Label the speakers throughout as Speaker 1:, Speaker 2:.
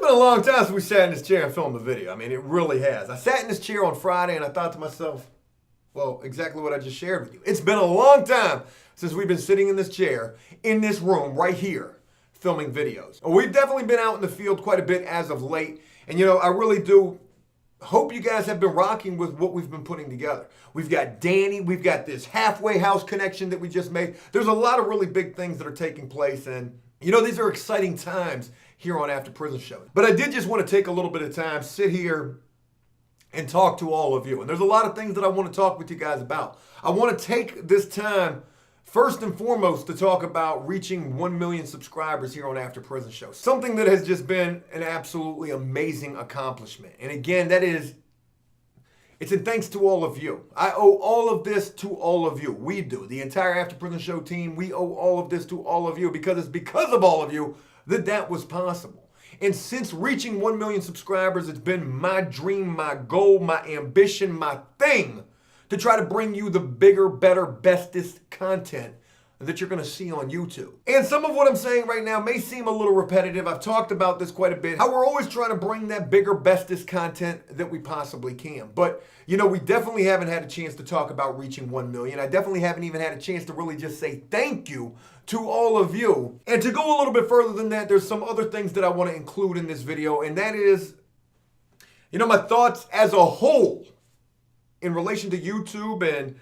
Speaker 1: been a long time since we sat in this chair and filmed a video. I mean, it really has. I sat in this chair on Friday and I thought to myself, well, exactly what I just shared with you. It's been a long time since we've been sitting in this chair, in this room, right here, filming videos. We've definitely been out in the field quite a bit as of late. And, I really do hope you guys have been rocking with what we've been putting together. We've got Danny. We've got this halfway house connection that we just made. There's a lot of really big things that are taking place. And, these are exciting times here on After Prison Show. But I did just want to take a little bit of time, sit here and talk to all of you. And there's a lot of things that I want to talk with you guys about. I want to take this time first and foremost to talk about reaching 1 million subscribers here on After Prison Show. Something that has just been an absolutely amazing accomplishment. And again, it's in thanks to all of you. I owe all of this to all of you. We do. The entire After Prison Show team, we owe all of this to all of you because it's because of all of you that was possible. And since reaching 1 million subscribers, it's been my dream, my goal, my ambition, my thing to try to bring you the bigger, better, bestest content that you're going to see on YouTube. And some of what I'm saying right now may seem a little repetitive. I've talked about this quite a bit, how we're always trying to bring that bigger, bestest content that we possibly can. But, we definitely haven't had a chance to talk about reaching 1 million. I definitely haven't even had a chance to really just say thank you to all of you. And to go a little bit further than that, there's some other things that I want to include in this video, and that is, my thoughts as a whole in relation to YouTube and,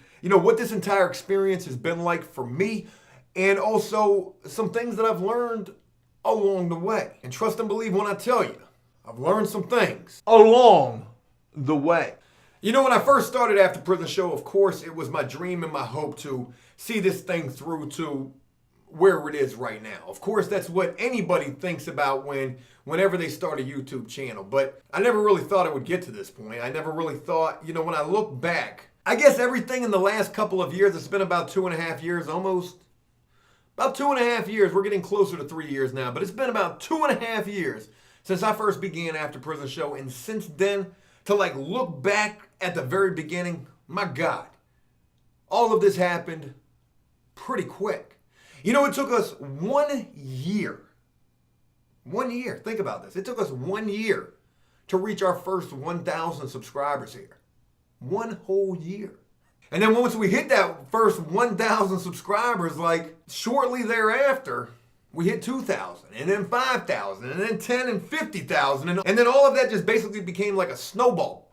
Speaker 1: what this entire experience has been like for me, and also some things that I've learned along the way. And trust and believe when I tell you, I've learned some things along the way. When I first started After Prison Show, of course, it was my dream and my hope to see this thing through to where it is right now. Of course, that's what anybody thinks about whenever they start a YouTube channel. But I never really thought it would get to this point. I never really thought, when I look back, I guess everything in the last couple of years, it's been about 2.5 years, almost about 2.5 years. We're getting closer to 3 years now, but it's been about 2.5 years since I first began After Prison Show. And since then, to look back at the very beginning, my God, all of this happened pretty quick. It took us 1 year. 1 year. Think about this. It took us 1 year to reach our first 1,000 subscribers here. 1 whole year. And then once we hit that first 1,000 subscribers, shortly thereafter, we hit 2,000, and then 5,000, and then 10 and 50,000. And then all of that just basically became like a snowball.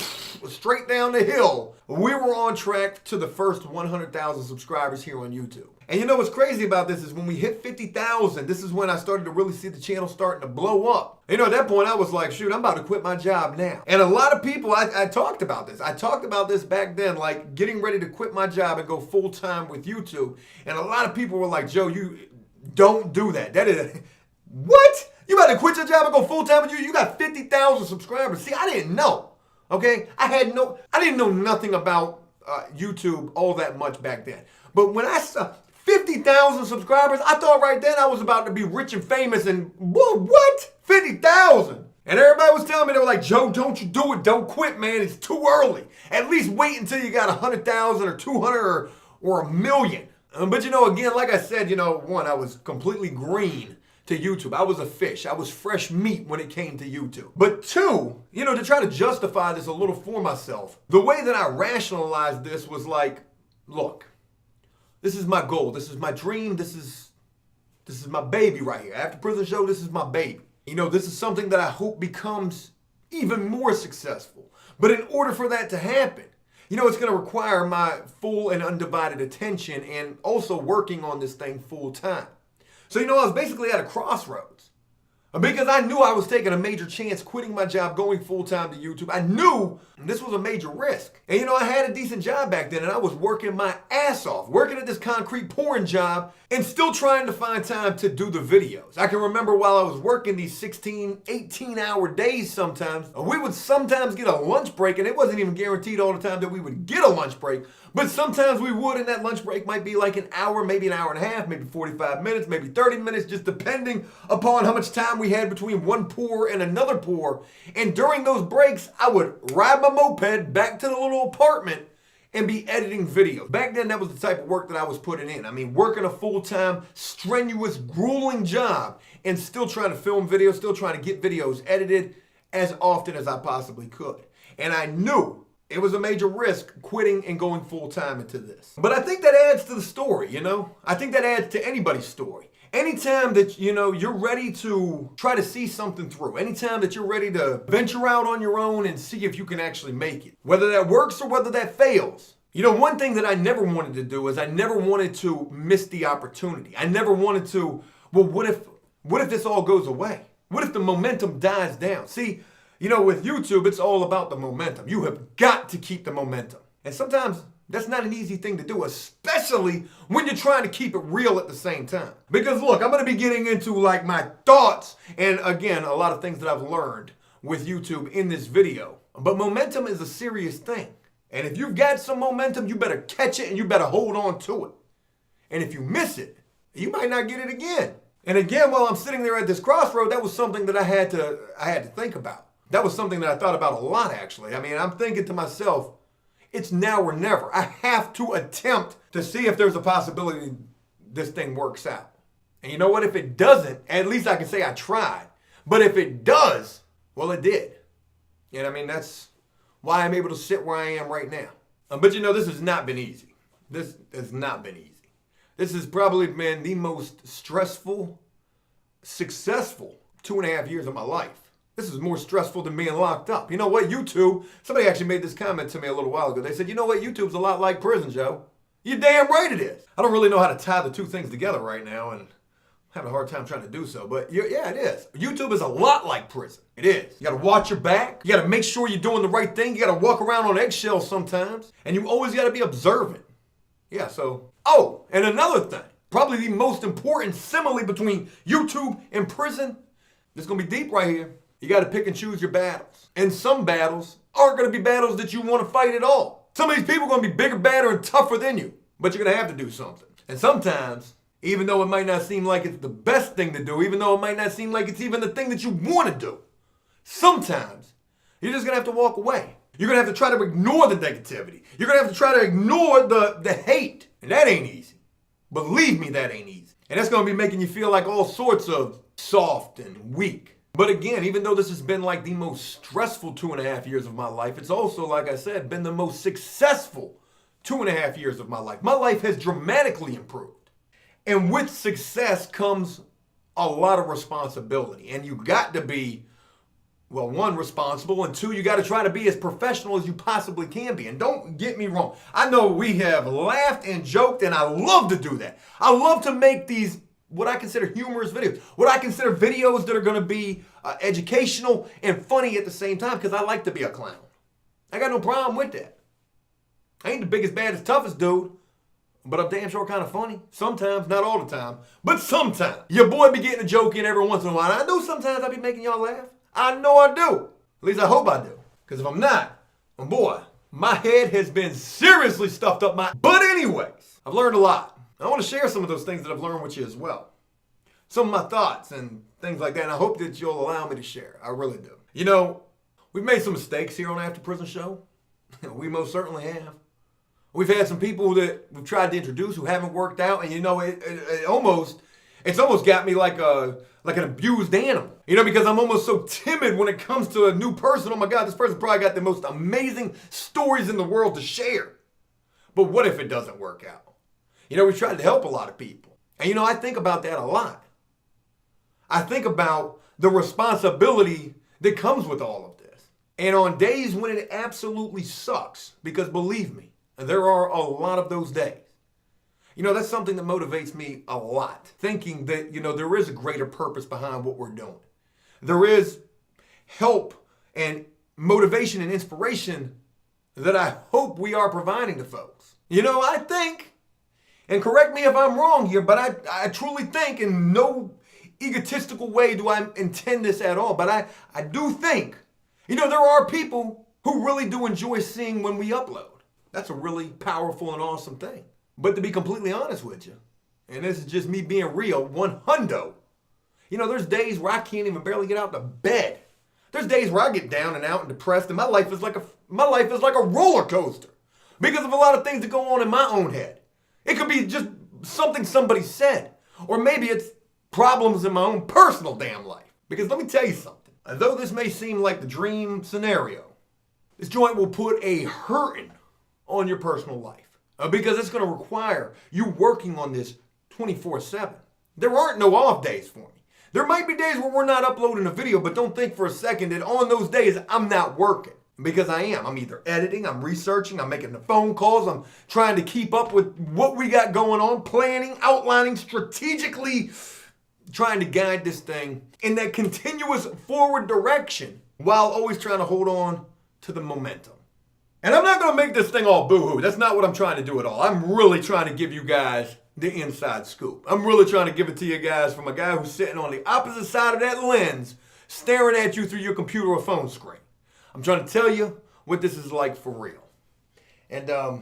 Speaker 1: Straight down the hill. We were on track to the first 100,000 subscribers here on YouTube. And what's crazy about this is when we hit 50,000, this is when I started to really see the channel starting to blow up. At that point, I was like, shoot, I'm about to quit my job now. And a lot of people, I talked about this. I talked about this back then, getting ready to quit my job and go full-time with YouTube. And a lot of people were like, Joe, you don't do that. That is, what? You about to quit your job and go full-time with you? You got 50,000 subscribers. See, I didn't know. Okay, I didn't know nothing about YouTube all that much back then. But when I saw 50,000 subscribers, I thought right then I was about to be rich and famous. And what? 50,000? And everybody was telling me, they were like, Joe, don't you do it. Don't quit, man. It's too early. At least wait until you got 100,000 or 200 or a million. But again, like I said, one, I was completely green to YouTube. I was a fish. I was fresh meat when it came to YouTube. But two, to try to justify this a little for myself, the way that I rationalized this was look, this is my goal. This is my dream. This is my baby right here. After Prison Show, this is my baby. This is something that I hope becomes even more successful. But in order for that to happen, it's going to require my full and undivided attention and also working on this thing full time. So, I was basically at a crossroads because I knew I was taking a major chance quitting my job, going full-time to YouTube. I knew this was a major risk. And, I had a decent job back then, and I was working my ass off, working at this concrete pouring job and still trying to find time to do the videos. I can remember while I was working these 16, 18-hour days sometimes, we would sometimes get a lunch break, and it wasn't even guaranteed all the time that we would get a lunch break. But sometimes we would, and that lunch break might be like an hour, maybe an hour and a half, maybe 45 minutes, maybe 30 minutes, just depending upon how much time we had between one pour and another pour. And during those breaks, I would ride my moped back to the little apartment and be editing videos. Back then, that was the type of work that I was putting in. I mean, working a full-time, strenuous, grueling job and still trying to film videos, still trying to get videos edited as often as I possibly could. And I knew it was a major risk quitting and going full-time into this. But I think that adds to the story, you know? I think that adds to anybody's story. Anytime that, you're ready to try to see something through, anytime that you're ready to venture out on your own and see if you can actually make it, whether that works or whether that fails. One thing that I never wanted to do is I never wanted to miss the opportunity. I never wanted to, well, what if this all goes away? What if the momentum dies down? See, with YouTube, it's all about the momentum. You have got to keep the momentum. And sometimes that's not an easy thing to do, especially when you're trying to keep it real at the same time. Because look, I'm going to be getting into like my thoughts and again, a lot of things that I've learned with YouTube in this video. But momentum is a serious thing. And if you've got some momentum, you better catch it and you better hold on to it. And if you miss it, you might not get it again. And again, while I'm sitting there at this crossroad, that was something that I had to think about. That was something that I thought about a lot, actually. I mean, I'm thinking to myself, it's now or never. I have to attempt to see if there's a possibility this thing works out. And you know what? If it doesn't, at least I can say I tried. But if it does, well, it did. And I mean, that's why I'm able to sit where I am right now. But this has not been easy. This has not been easy. This has probably been the most stressful, successful 2.5 years of my life. This is more stressful than being locked up. You know what, YouTube, somebody actually made this comment to me a little while ago. They said, you know what, YouTube's a lot like prison, Joe. You're damn right it is. I don't really know how to tie the two things together right now, and I'm having a hard time trying to do so, but yeah, it is. YouTube is a lot like prison. It is. You gotta watch your back. You gotta make sure you're doing the right thing. You gotta walk around on eggshells sometimes, and you always gotta be observant. Yeah, so, and another thing, probably the most important simile between YouTube and prison, this is gonna be deep right here. You got to pick and choose your battles. And some battles aren't going to be battles that you want to fight at all. Some of these people are going to be bigger, badder, and tougher than you. But you're going to have to do something. And sometimes, even though it might not seem like it's the best thing to do, even though it might not seem like it's even the thing that you want to do, sometimes you're just going to have to walk away. You're going to have to try to ignore the negativity. You're going to have to try to ignore the hate. And that ain't easy. Believe me, that ain't easy. And that's going to be making you feel like all sorts of soft and weak. But again, even though this has been like the most stressful 2.5 years of my life, it's also, like I said, been the most successful 2.5 years of my life. My life has dramatically improved. And with success comes a lot of responsibility. And you got to be, well, one, responsible, and two, you got to try to be as professional as you possibly can be. And don't get me wrong. I know we have laughed and joked, and I love to do that. I love to make these what I consider humorous videos, what I consider videos that are going to be educational and funny at the same time, because I like to be a clown. I got no problem with that. I ain't the biggest, baddest, toughest dude, but I'm damn sure kind of funny. Sometimes, not all the time, but sometimes. Your boy be getting a joke in every once in a while. I know sometimes I be making y'all laugh. I know I do. At least I hope I do. Because if I'm not, oh boy, my head has been seriously stuffed up my... But anyways, I've learned a lot. I want to share some of those things that I've learned with you as well. Some of my thoughts and things like that, and I hope that you'll allow me to share. I really do. We've made some mistakes here on After Prison Show. We most certainly have. We've had some people that we've tried to introduce who haven't worked out, and it's almost got me like an abused animal. Because I'm almost so timid when it comes to a new person. Oh my God, this person probably got the most amazing stories in the world to share. But what if it doesn't work out? We've tried to help a lot of people. And I think about that a lot. I think about the responsibility that comes with all of this. And on days when it absolutely sucks, because believe me, there are a lot of those days. That's something that motivates me a lot. Thinking that, there is a greater purpose behind what we're doing. There is help and motivation and inspiration that I hope we are providing to folks. I think, and correct me if I'm wrong here, but I truly think, in no egotistical way do I intend this at all, but I do think, there are people who really do enjoy seeing when we upload. That's a really powerful and awesome thing. But to be completely honest with you, and this is just me being real, 100, there's days where I can't even barely get out of bed. There's days where I get down and out and depressed, and my life is like a roller coaster. because of a lot of things that go on in my own head. It could be just something somebody said, or maybe it's problems in my own personal damn life. Because let me tell you something, although this may seem like the dream scenario, this joint will put a hurting on your personal life because it's going to require you working on this 24/7. There aren't no off days for me. There might be days where we're not uploading a video, but don't think for a second that on those days I'm not working. Because I am. I'm either editing, I'm researching, I'm making the phone calls, I'm trying to keep up with what we got going on, planning, outlining, strategically trying to guide this thing in that continuous forward direction while always trying to hold on to the momentum. And I'm not going to make this thing all boo-hoo. That's not what I'm trying to do at all. I'm really trying to give you guys the inside scoop. I'm really trying to give it to you guys from a guy who's sitting on the opposite side of that lens, staring at you through your computer or phone screen. I'm trying to tell you what this is like for real. And tell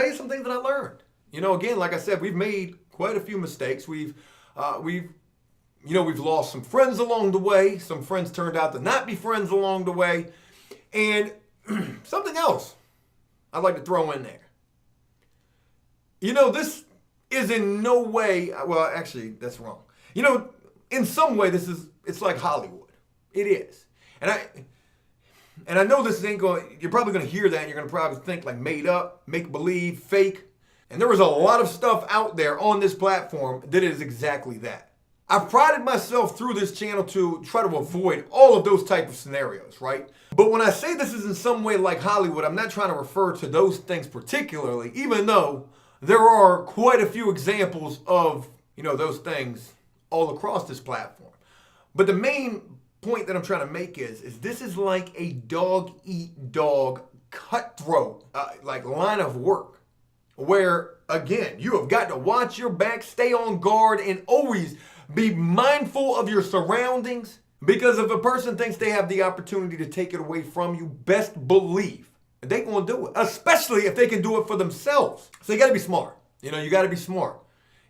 Speaker 1: you some things that I learned. You know, again, like I said, we've made quite a few mistakes. We've lost some friends along the way. Some friends turned out to not be friends along the way. And something else I'd like to throw in there. You know, this is in no way, well, actually, that's wrong. You know, in some way, it's like Hollywood. It is. And I know this ain't going, you're probably going to hear that and you're going to probably think like made up, make believe, fake. And there was a lot of stuff out there on this platform that is exactly that. I've prided myself through this channel to try to avoid all of those type of scenarios, right? But when I say this is in some way like Hollywood, I'm not trying to refer to those things particularly, even though there are quite a few examples of, those things all across this platform. But the main point that I'm trying to make is this is like a dog-eat-dog cutthroat like line of work where, again, you have got to watch your back, stay on guard, and always be mindful of your surroundings, because if a person thinks they have the opportunity to take it away from you, best believe they're going to do it, especially if they can do it for themselves. So you got to be smart. You got to be smart.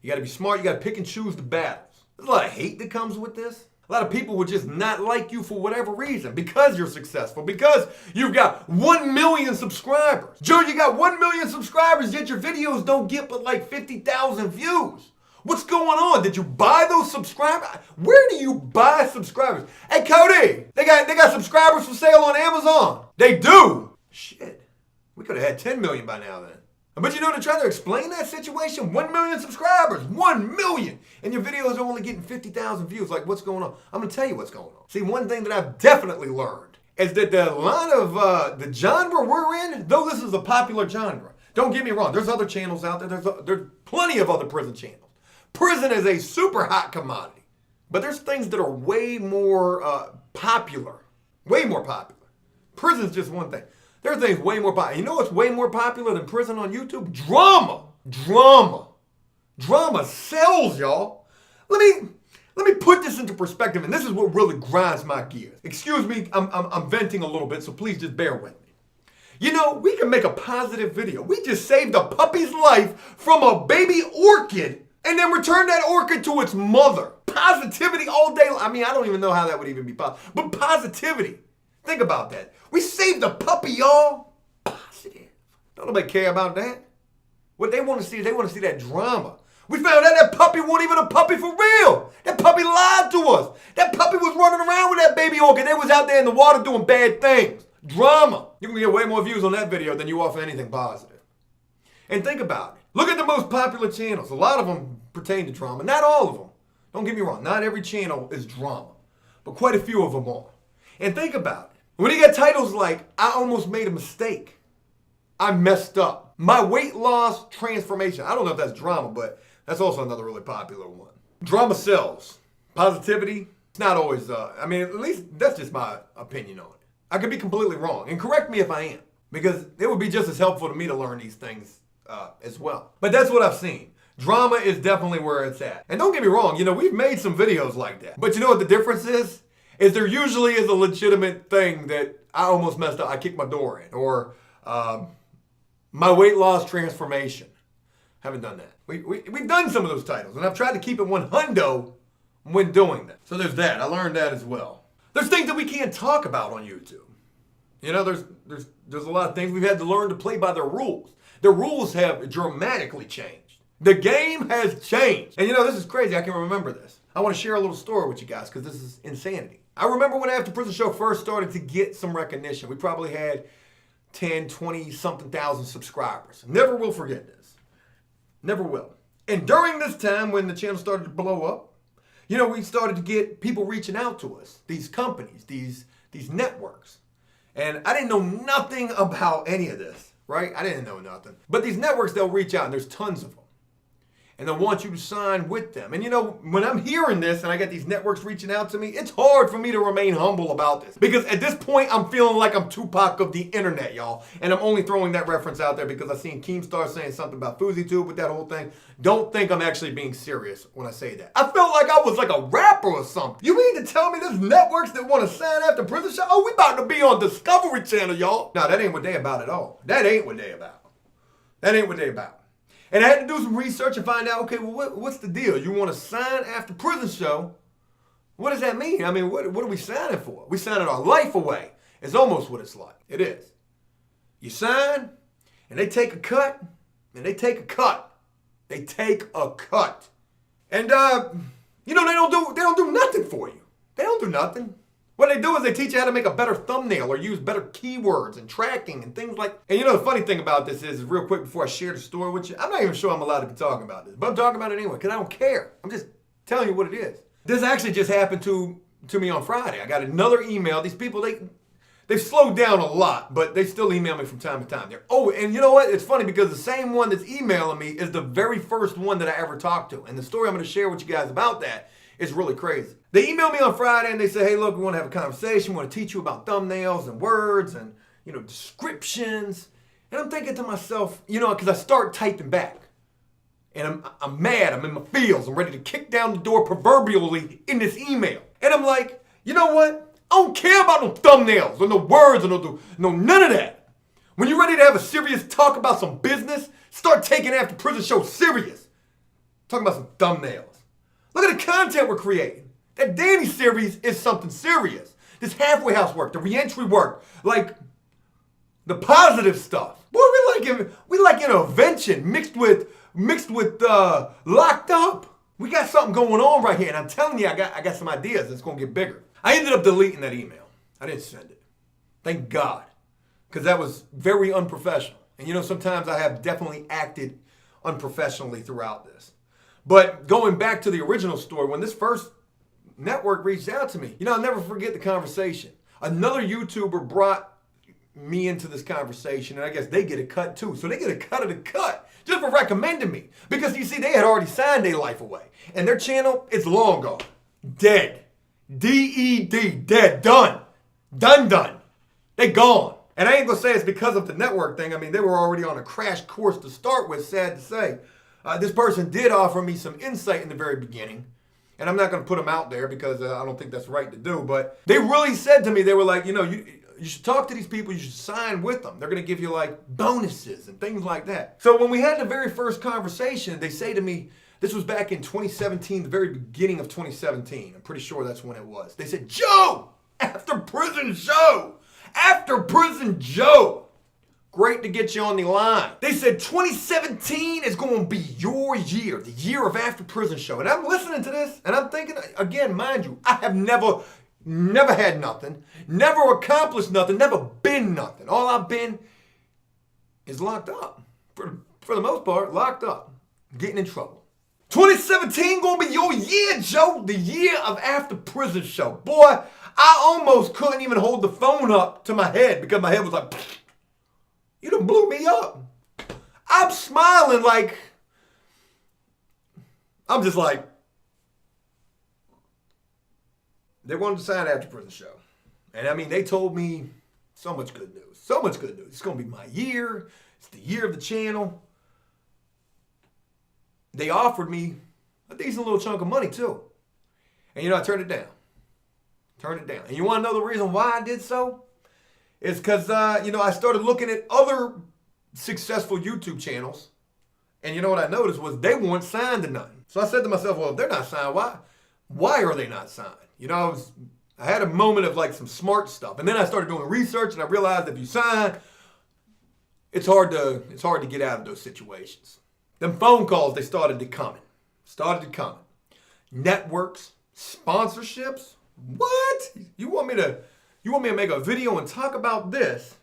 Speaker 1: You got to be smart. You got to pick and choose the battles. There's a lot of hate that comes with this. A lot of people would just not like you for whatever reason, because you're successful, because you've got 1 million subscribers. Joe, you got 1 million subscribers, yet your videos don't get but like 50,000 views. What's going on? Did you buy those subscribers? Where do you buy subscribers? Hey, Cody, they got subscribers for sale on Amazon. They do. Shit, we could have had 10 million by now then. But to try to explain that situation, 1 million subscribers, 1 million, and your videos are only getting 50,000 views. Like, what's going on? I'm going to tell you what's going on. See, one thing that I've definitely learned is that the line of the genre we're in, though this is a popular genre, don't get me wrong, there's other channels out there. There's plenty of other prison channels. Prison is a super hot commodity, but there's things that are way more popular, way more popular. Prison's just one thing. There are things way more popular. You know what's way more popular than prison on YouTube? Drama. Drama sells, y'all. Let me put this into perspective, and this is what really grinds my gears. Excuse me, I'm venting a little bit, so please just bear with me. We can make a positive video. We just saved a puppy's life from a baby orchid and then return that orchid to its mother. Positivity all day long. I mean, I don't even know how that would even be possible. But positivity. Think about that. We saved a puppy, y'all. Positive. Don't nobody care about that. What they want to see is that drama. We found out that puppy wasn't even a puppy for real. That puppy lied to us. That puppy was running around with that baby orchid. They was out there in the water doing bad things. Drama. You can get way more views on that video than you offer anything positive. And think about it. Look at the most popular channels. A lot of them pertain to drama. Not all of them. Don't get me wrong. Not every channel is drama. But quite a few of them are. And think about it. When you get titles like, I almost made a mistake. I messed up. My weight loss transformation. I don't know if that's drama, but that's also another really popular one. Drama sells. Positivity, it's not always, at least that's just my opinion on it. I could be completely wrong. And correct me if I am. Because it would be just as helpful to me to learn these things as well. But that's what I've seen. Drama is definitely where it's at. And don't get me wrong, we've made some videos like that. But you know what the difference is? Is there usually is a legitimate thing that I almost messed up. I kicked my door in. Or my weight loss transformation. Haven't done that. We've done some of those titles. And I've tried to keep it 100 when doing that. So there's that. I learned that as well. There's things that we can't talk about on YouTube. You know, there's a lot of things we've had to learn to play by their rules. The rules have dramatically changed. The game has changed. And you know, this is crazy. I can remember this. I want to share a little story with you guys because this is insanity. I remember when After Prison Show first started to get some recognition. We probably had 10, 20 something thousand subscribers. Never will forget this. Never will. And during this time when the channel started to blow up, you know, we started to get people reaching out to us, these companies, these networks. And I didn't know nothing about any of this, right? I didn't know nothing. But these networks, they'll reach out, and there's tons of them. And they'll want you to sign with them. And you know, when I'm hearing this and I get these networks reaching out to me, it's hard for me to remain humble about this. Because at this point, I'm feeling like I'm Tupac of the internet, y'all. And I'm only throwing that reference out there because I seen Keemstar saying something about FouseyTube with that whole thing. Don't think I'm actually being serious when I say that. I felt like I was like a rapper or something. You mean to tell me there's networks that want to sign After Prison Show? Oh, we about to be on Discovery Channel, y'all. No, that ain't what they about at all. That ain't what they about. That ain't what they about. And I had to do some research and find out, okay, well, what's the deal? You want to sign After Prison Show? What does that mean? I mean, what are we signing for? We signing our life away. It's almost what it's like. It is. You sign, and they take a cut, and they take a cut. They take a cut. And, you know, they don't do nothing for you. They don't do nothing. What they do is they teach you how to make a better thumbnail or use better keywords and tracking and things like. And you know, the funny thing about this is, real quick before I share the story with you, I'm not even sure I'm allowed to be talking about this, but I'm talking about it anyway because I don't care. I'm just telling you what it is. This actually just happened to me on Friday. I got another email. These people, they've slowed down a lot, but they still email me from time to time. And you know what? It's funny because the same one that's emailing me is the very first one that I ever talked to. And the story I'm going to share with you guys about that is really crazy. They emailed me on Friday and they say, hey, look, we want to have a conversation. We want to teach you about thumbnails and words and, you know, descriptions. And I'm thinking to myself, you know, because I start typing back. And I'm mad. I'm in my feels. I'm ready to kick down the door proverbially in this email. And I'm like, you know what? I don't care about no thumbnails or no words or no none of that. When you're ready to have a serious talk about some business, start taking After Prison Show serious. Talking about some thumbnails. Look at the content we're creating. That Danny series is something serious. This halfway house work, the reentry work, like the positive stuff. Boy, we like intervention mixed with locked up. We got something going on right here, and I'm telling you, I got some ideas that's gonna get bigger. I ended up deleting that email. I didn't send it. Thank God, because that was very unprofessional. And you know, sometimes I have definitely acted unprofessionally throughout this. But going back to the original story, when this first network reached out to me, you know, I'll never forget the conversation. Another YouTuber brought me into this conversation, and I guess they get a cut too. So they get a cut of the cut just for recommending me. Because you see, they had already signed their life away. And their channel, it's long gone. Dead. D-E-D. Dead. Done. Done. They gone. And I ain't gonna say it's because of the network thing. I mean, they were already on a crash course to start with, sad to say. This person did offer me some insight in the very beginning. And I'm not going to put them out there because I don't think that's right to do. But they really said to me, they were like, you know, you should talk to these people. You should sign with them. They're going to give you like bonuses and things like that. So when we had the very first conversation, they say to me, this was back in 2017, the very beginning of 2017. I'm pretty sure that's when it was. They said, Joe, After Prison Show. After Prison Joe. Great to get you on the line. They said 2017 is going to be your year, the year of After Prison Show. And I'm listening to this and I'm thinking, again, mind you, I have never had nothing, never accomplished nothing, never been nothing. All I've been is locked up. For the most part, locked up, getting in trouble. 2017 going to be your year, Joe, the year of After Prison Show. Boy, I almost couldn't even hold the phone up to my head because my head was like, you done blew me up. I'm smiling like, I'm just like, they wanted to sign After Prison Show. And I mean, they told me so much good news. So much good news. It's going to be my year. It's the year of the channel. They offered me a decent little chunk of money too. And you know, I turned it down. And you want to know the reason why I did so? It's because, you know, I started looking at other successful YouTube channels. And you know what I noticed was they weren't signed to nothing. So I said to myself, well, if they're not signed, why are they not signed? You know, I was I had a moment of like some smart stuff. And then I started doing research and I realized if you sign, it's hard to get out of those situations. Them phone calls, they started to come. Networks, sponsorships. What? You want me to make a video and talk about this,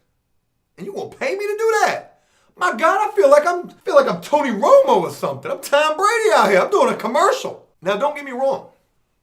Speaker 1: and you gonna pay me to do that? My God, I feel like I'm Tony Romo or something. I'm Tom Brady out here. I'm doing a commercial. Now, don't get me wrong.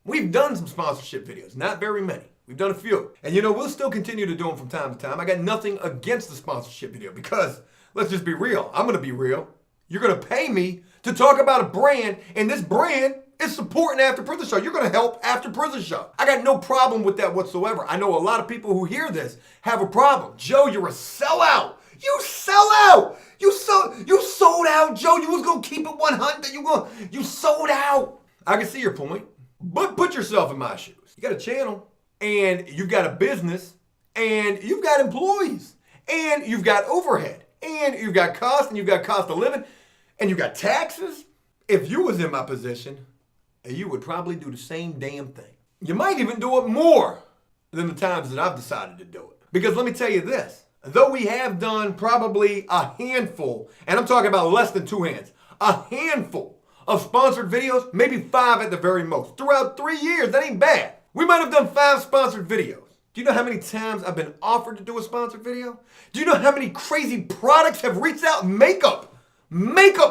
Speaker 1: We've done some sponsorship videos, not very many. We've done a few. And we'll still continue to do them from time to time. I got nothing against the sponsorship video because, let's just be real. I'm gonna be real. You're gonna pay me to talk about a brand, and this brand is supporting After Prison Show. You're gonna help After Prison Show. I got no problem with that whatsoever. I know a lot of people who hear this have a problem. Joe, you're a sellout. You sell out. You sold out, Joe. You was gonna keep it 100. You sold out. I can see your point, but put yourself in my shoes. You got a channel, and you've got a business, and you've got employees, and you've got overhead, and you've got cost, and you've got cost of living, and you've got taxes. If you was in my position, you would probably do the same damn thing. You might even do it more than the times that I've decided to do it. Because let me tell you this, though we have done probably a handful, and I'm talking about less than 2 hands, a handful of sponsored videos, maybe 5 at the very most. Throughout 3 years, that ain't bad. We might have done 5 sponsored videos. Do you know how many times I've been offered to do a sponsored video? Do you know how many crazy products have reached out? Makeup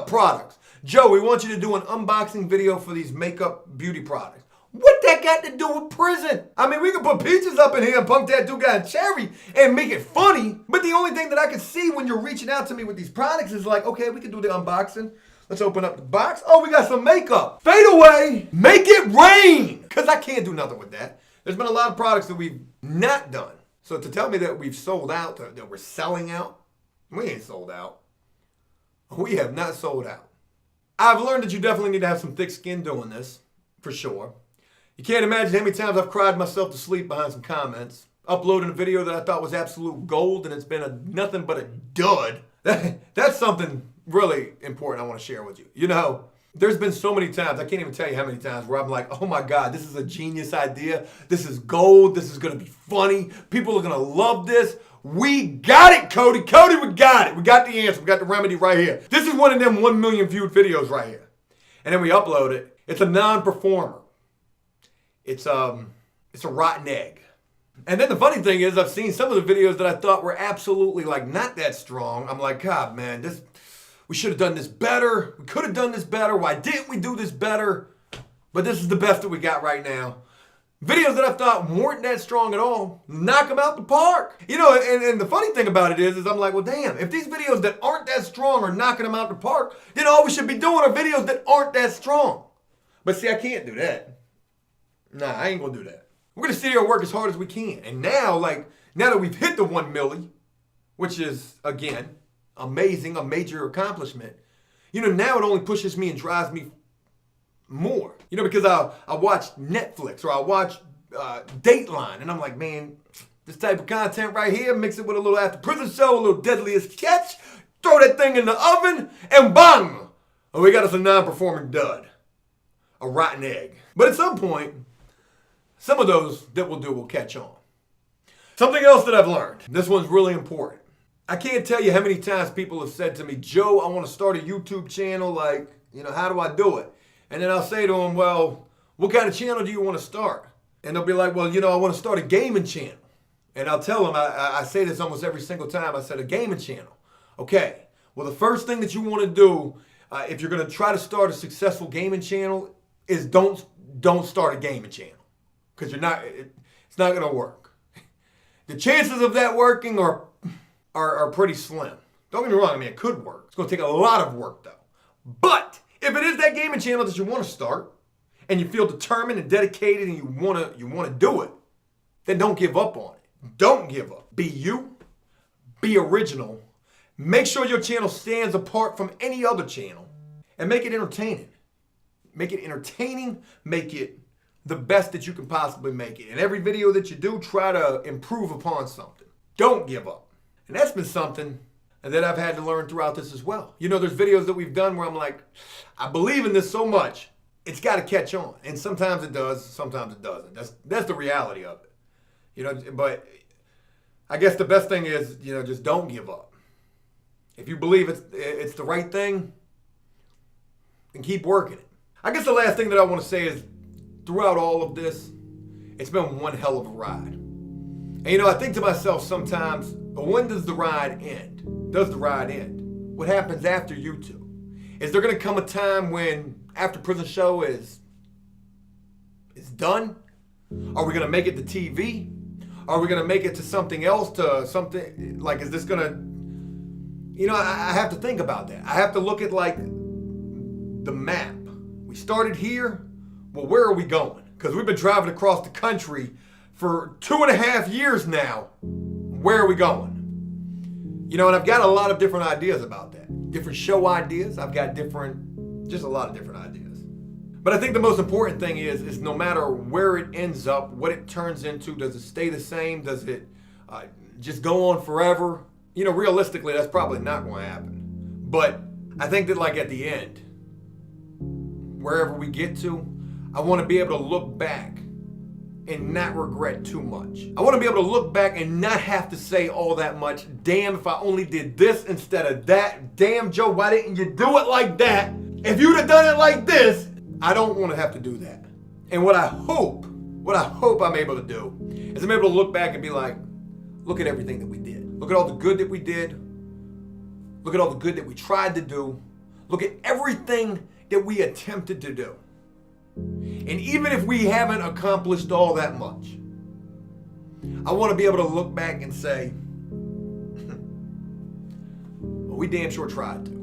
Speaker 1: products. Joe, we want you to do an unboxing video for these makeup beauty products. What that got to do with prison? I mean, we can put peaches up in here and punk that dude guy in cherry and make it funny. But the only thing that I can see when you're reaching out to me with these products is like, okay, we can do the unboxing. Let's open up the box. Oh, we got some makeup. Fade away. Make it rain. Because I can't do nothing with that. There's been a lot of products that we've not done. So to tell me that we've sold out, that we're selling out, we ain't sold out. We have not sold out. I've learned that you definitely need to have some thick skin doing this, for sure. You can't imagine how many times I've cried myself to sleep behind some comments, uploading a video that I thought was absolute gold and it's been nothing but a dud. That's something really important I want to share with you. There's been so many times, I can't even tell you how many times, where I'm like, oh my God, this is a genius idea. This is gold. This is going to be funny. People are going to love this. We got it, Cody. Cody, we got it. We got the answer. We got the remedy right here. This is one of them 1 million viewed videos right here. And then we upload it. It's a non-performer. It's a rotten egg. And then the funny thing is, I've seen some of the videos that I thought were absolutely like not that strong. I'm like, God, man, we should have done this better. We could have done this better. Why didn't we do this better? But this is the best that we got right now. Videos that I thought weren't that strong at all, knock them out the park. And the funny thing about it is I'm like, well, damn, if these videos that aren't that strong are knocking them out the park, then all we should be doing are videos that aren't that strong. But see, I can't do that. Nah, I ain't gonna do that. We're gonna sit here and work as hard as we can. And now that we've hit the 1 milli, which is, again, amazing, a major accomplishment, now it only pushes me and drives me more. Because I watch Netflix or I watch Dateline, and I'm like, man, this type of content right here, mix it with a little After Prison Show, a little Deadliest Catch, throw that thing in the oven, and bang! Oh, we got us a non-performing dud. A rotten egg. But at some point, some of those that we'll do will catch on. Something else that I've learned, this one's really important. I can't tell you how many times people have said to me, Joe, I want to start a YouTube channel, how do I do it? And then I'll say to them, well, what kind of channel do you want to start? And they'll be like, well, I want to start a gaming channel. And I'll tell them, I say this almost every single time, I said a gaming channel. Okay, well, the first thing that you want to do, if you're going to try to start a successful gaming channel, is don't start a gaming channel. Because it's not going to work. The chances of that working are pretty slim. Don't get me wrong, it could work. It's going to take a lot of work, though. But if it is that gaming channel that you want to start, and you feel determined and dedicated and you want to do it, then don't give up on it. Don't give up. Be you. Be original. Make sure your channel stands apart from any other channel. And make it entertaining. Make it entertaining. Make it the best that you can possibly make it. And every video that you do, try to improve upon something. Don't give up. And that's been something that I've had to learn throughout this as well. There's videos that we've done where I'm like, I believe in this so much, it's got to catch on. And sometimes it does, sometimes it doesn't. That's the reality of it. But I guess the best thing is, just don't give up. If you believe it's the right thing, then keep working it. I guess the last thing that I want to say is, throughout all of this, it's been one hell of a ride. And I think to myself sometimes, when does the ride end? Does the ride end? What happens after YouTube? Is there going to come a time when After Prison Show is done? Are we going to make it to TV? Are we going to make it to something else? To something like, is this going to, I have to think about that. I have to look at like the map. We started here. Well, where are we going? Because we've been driving across the country for 2.5 years now. Where are we going? And I've got a lot of different ideas about that. Different show ideas. I've got just a lot of different ideas. But I think the most important thing is no matter where it ends up, what it turns into, does it stay the same? Does it just go on forever? Realistically, that's probably not going to happen. But I think that like at the end, wherever we get to, I want to be able to look back and not regret too much. I want to be able to look back and not have to say all that much. Damn, if I only did this instead of that. Damn, Joe, why didn't you do it like that? If you'd have done it like this. I don't want to have to do that. And what I hope I'm able to do is I'm able to look back and be like, look at everything that we did. Look at all the good that we did. Look at all the good that we tried to do. Look at everything that we attempted to do. And even if we haven't accomplished all that much, I want to be able to look back and say, well, we damn sure tried to.